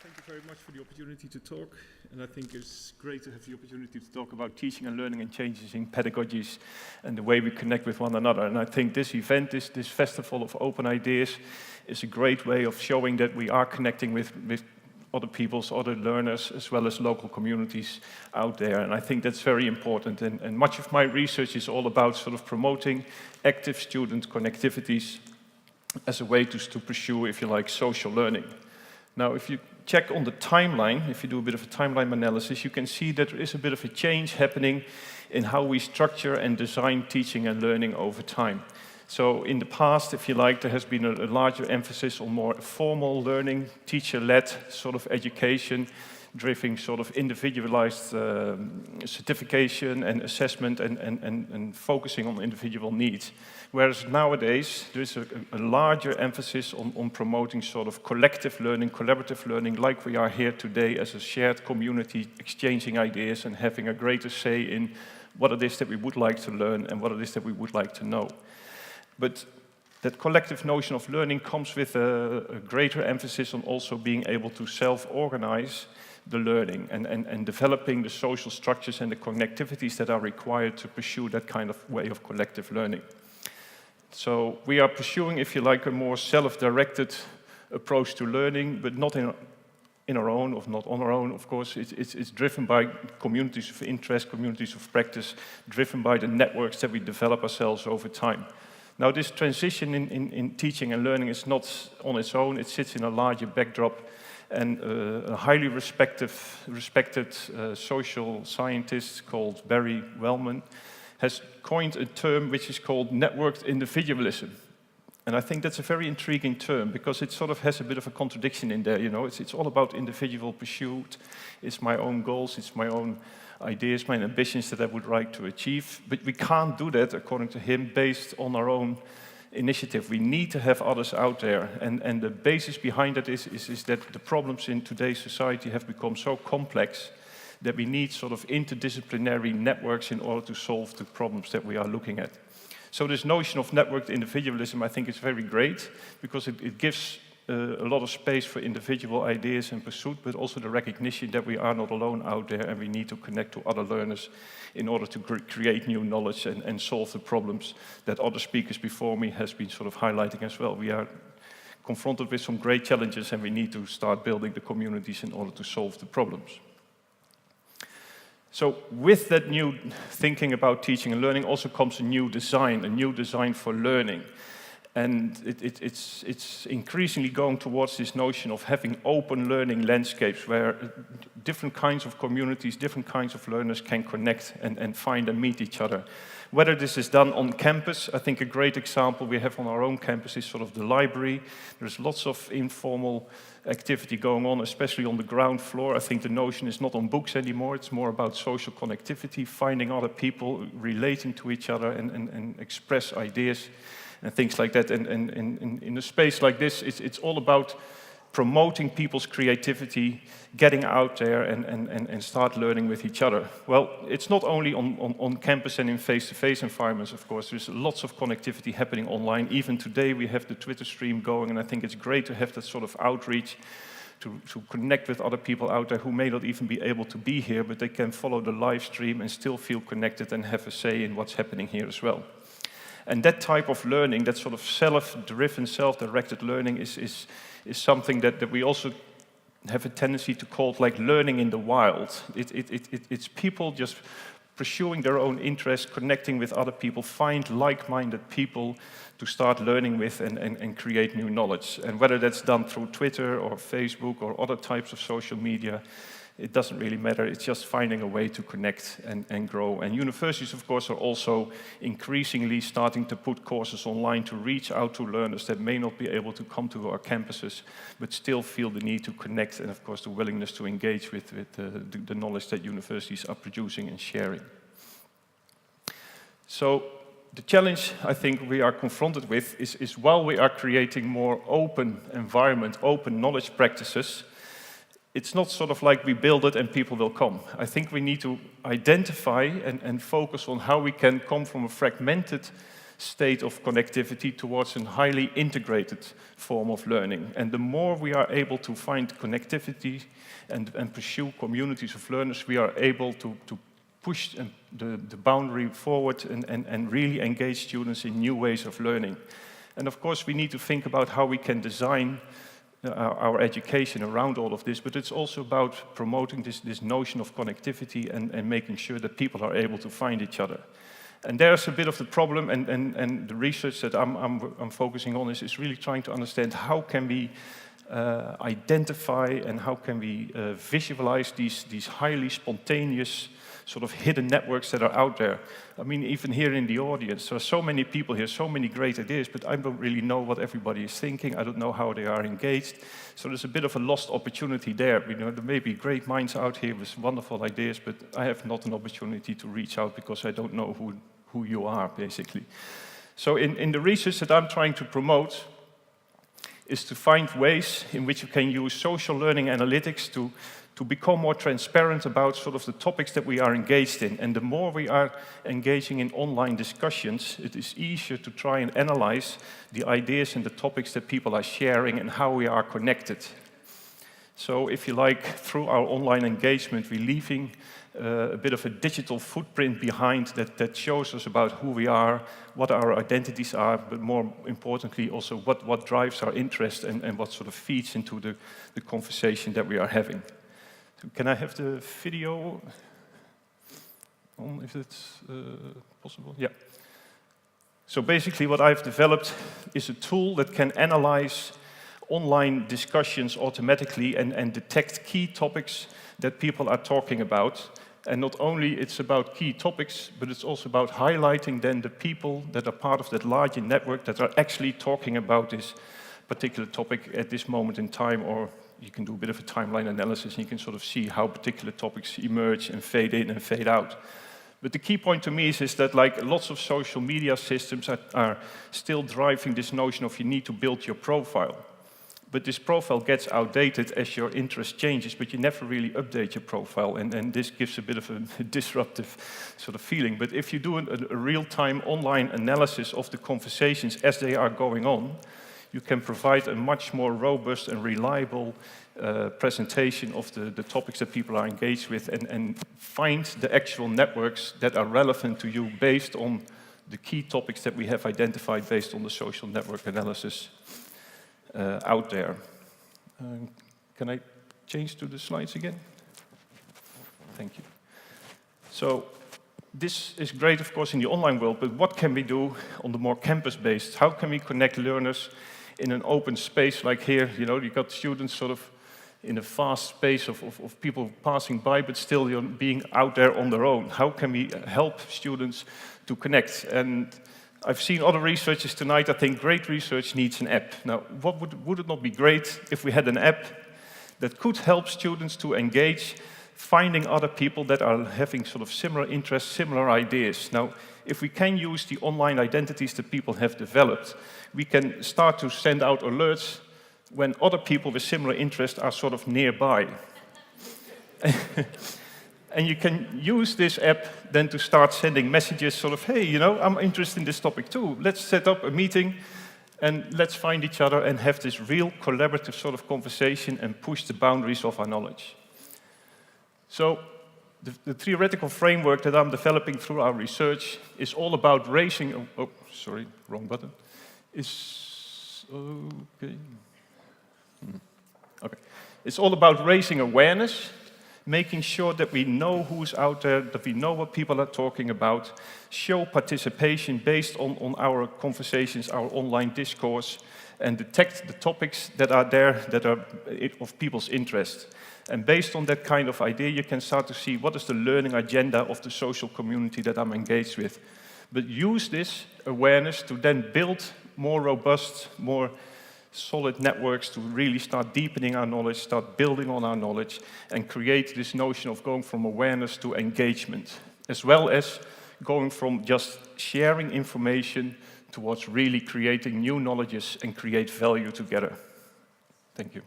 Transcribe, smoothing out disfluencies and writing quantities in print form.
Thank you very much for the opportunity to talk, and I think it's great to have the opportunity to talk about teaching and learning and changes in pedagogies and the way we connect with one another. And I think this event, this festival of open ideas, is a great way of showing that we are connecting with other peoples, other learners, as well as local communities out there. And I think that's very important. And much of my research is all about sort of promoting active student connectivities as a way to pursue, if you like, social learning. Now, if you check on the timeline, if you do a bit of a timeline analysis, you can see that there is a bit of a change happening in how we structure and design teaching and learning over time. So in the past, if you like, there has been a larger emphasis on more formal learning, teacher-led sort of education, driving sort of individualized certification and assessment and focusing on individual needs. Whereas nowadays, there is a larger emphasis on promoting sort of collective learning, collaborative learning, like we are here today as a shared community, exchanging ideas and having a greater say in what it is that we would like to learn and what it is that we would like to know. But that collective notion of learning comes with a greater emphasis on also being able to self-organize the learning and developing the social structures and the connectivities that are required to pursue that kind of way of collective learning. So we are pursuing, if you like, a more self-directed approach to learning, but not in our own, or not on our own, of course. It's driven by communities of interest, communities of practice, driven by the networks that we develop ourselves over time. Now, this transition in teaching and learning is not on its own. It sits in a larger backdrop, and a highly respected social scientist called Barry Wellman has coined a term which is called networked individualism. And I think that's a very intriguing term because it sort of has a bit of a contradiction in there, you know. It's all about individual pursuit. It's my own goals, it's my own ideas, my ambitions that I would like to achieve. But we can't do that, according to him, based on our own initiative. We need to have others out there. And the basis behind that is that the problems in today's society have become so complex that we need sort of interdisciplinary networks in order to solve the problems that we are looking at. So this notion of networked individualism, I think, is very great because it gives a lot of space for individual ideas and pursuit, but also the recognition that we are not alone out there and we need to connect to other learners in order to create new knowledge and solve the problems that other speakers before me has been sort of highlighting as well. We are confronted with some great challenges and we need to start building the communities in order to solve the problems. So with that new thinking about teaching and learning also comes a new design for learning. And it's increasingly going towards this notion of having open learning landscapes where different kinds of communities, different kinds of learners can connect and find and meet each other. Whether this is done on campus, I think a great example we have on our own campus is sort of the library. There's lots of informal activity going on, especially on the ground floor. I think the notion is not on books anymore. It's more about social connectivity, finding other people, relating to each other and express ideas and things like that. And in a space like this, it's all about promoting people's creativity, getting out there and start learning with each other. Well, it's not only on campus and in face-to-face environments, of course. There's lots of connectivity happening online. Even today, we have the Twitter stream going, and I think it's great to have that sort of outreach to connect with other people out there who may not even be able to be here, but they can follow the live stream and still feel connected and have a say in what's happening here as well. And that type of learning, that sort of self-driven, self-directed learning is something that we also have a tendency to call like learning in the wild. It's people just pursuing their own interests, connecting with other people, find like-minded people to start learning with and create new knowledge. And whether that's done through Twitter or Facebook or other types of social media, it doesn't really matter. It's just finding a way to connect and grow. And universities, of course, are also increasingly starting to put courses online to reach out to learners that may not be able to come to our campuses, but still feel the need to connect and, of course, the willingness to engage with the knowledge that universities are producing and sharing. So the challenge I think we are confronted with is while we are creating more open environment, open knowledge practices, it's not sort of like we build it and people will come. I think we need to identify and focus on how we can come from a fragmented state of connectivity towards a highly integrated form of learning. And the more we are able to find connectivity and pursue communities of learners, we are able to push the boundary forward and really engage students in new ways of learning. And of course, we need to think about how we can design our education around all of this, but it's also about promoting this notion of connectivity and making sure that people are able to find each other. And there's a bit of the problem, and the research that I'm focusing on is really trying to understand how can we identify and how can we visualize these highly spontaneous sort of hidden networks that are out there. I mean, even here in the audience, there are so many people here, so many great ideas, but I don't really know what everybody is thinking. I don't know how they are engaged. So there's a bit of a lost opportunity there. You know, there may be great minds out here with wonderful ideas, but I have not an opportunity to reach out because I don't know who you are, basically. So in the research that I'm trying to promote is to find ways in which you can use social learning analytics to become more transparent about sort of the topics that we are engaged in. And the more we are engaging in online discussions, it is easier to try and analyze the ideas and the topics that people are sharing and how we are connected. So if you like, through our online engagement, we're leaving a bit of a digital footprint behind that shows us about who we are, what our identities are, but more importantly also what drives our interest and what sort of feeds into the conversation that we are having. Can I have the video on, if it's possible? Yeah. So basically what I've developed is a tool that can analyze online discussions automatically and detect key topics that people are talking about. And not only it's about key topics, but it's also about highlighting then the people that are part of that larger network that are actually talking about this particular topic at this moment in time, or you can do a bit of a timeline analysis and you can sort of see how particular topics emerge and fade in and fade out. But the key point to me is that like lots of social media systems are still driving this notion of you need to build your profile. But this profile gets outdated as your interest changes, but you never really update your profile, and this gives a bit of a disruptive sort of feeling. But if you do a real-time online analysis of the conversations as they are going on, you can provide a much more robust and reliable presentation of the topics that people are engaged with and find the actual networks that are relevant to you based on the key topics that we have identified based on the social network analysis out there. Can I change to the slides again? Thank you. So this is great, of course, in the online world, but what can we do on the more campus-based? How can we connect learners in an open space like here? You know, you've got students sort of in a fast space of people passing by, but still being out there on their own. How can we help students to connect? And I've seen other researchers tonight. I think great research needs an app. Now, would it not be great if we had an app that could help students to engage, finding other people that are having sort of similar interests, similar ideas? Now, if we can use the online identities that people have developed, we can start to send out alerts when other people with similar interests are sort of nearby. And you can use this app then to start sending messages sort of, hey, you know, I'm interested in this topic too. Let's set up a meeting and let's find each other and have this real collaborative sort of conversation and push the boundaries of our knowledge. So the theoretical framework that I'm developing through our research is all about raising, oh, sorry, wrong button. Okay. Okay. It's all about raising awareness, making sure that we know who's out there, that we know what people are talking about, show participation based on our conversations, our online discourse, and detect the topics that are there that are of people's interest. And based on that kind of idea, you can start to see what is the learning agenda of the social community that I'm engaged with. But use this awareness to then build more robust, more solid networks to really start deepening our knowledge, start building on our knowledge, and create this notion of going from awareness to engagement, as well as going from just sharing information towards really creating new knowledges and create value together. Thank you.